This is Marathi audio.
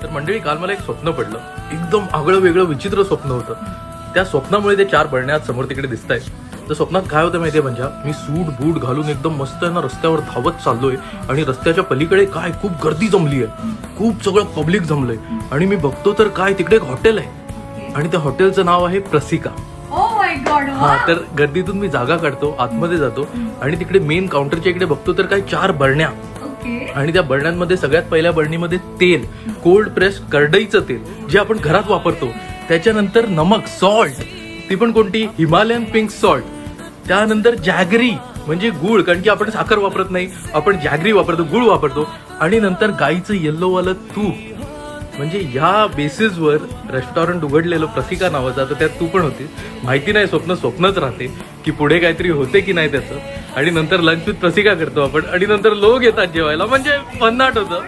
तर मंडळी काल मला एक स्वप्न पडलं, एकदम आगळं वेगळं विचित्र स्वप्न होतं. त्या स्वप्नामुळे ते 4 बरण्या समोर तिकडे दिसत आहेत. तर स्वप्नात काय होतं माहितीये, म्हणजे मी सूट बूट घालून एकदम मस्त आहे ना रस्त्यावर धावत चाललोय आणि रस्त्याच्या पलीकडे काय खूप गर्दी जमली आहे, खूप सगळं पब्लिक जमलंय आणि मी बघतो तर काय तिकडे एक हॉटेल आहे आणि त्या हॉटेलचं नाव आहे प्रसिका. हा, तर गर्दीतून मी जागा काढतो, आतमध्ये जातो आणि तिकडे मेन काउंटरच्या इकडे बघतो तर काय 4 बरण्या आणि त्या बरण्यांमध्ये सगळ्यात पहिल्या बरणीमध्ये तेल, कोल्ड प्रेस करडईचं तेल जे आपण घरात वापरतो, त्याच्यानंतर नमक सॉल्ट, ती पण कोणती हिमालयन पिंक सॉल्ट, त्यानंतर जॅगरी म्हणजे गुळ, कारण की आपण साखर वापरत नाही, आपण जॅगरी वापरतो, गुळ वापरतो, आणि नंतर गाईचं येल्लोवालं तूप. म्हणजे ह्या बेसिसवर रेस्टॉरंट उघडलेलं प्रसिका नावाचं, तर त्यात तू पण होती. माहिती नाही, स्वप्नच राहते की पुढे काहीतरी होते की नाही त्याचं. आणि नंतर लंच विथ प्रसिका करतो आपण आणि नंतर लोक येतात जेवायला, म्हणजे भन्नाट होतं.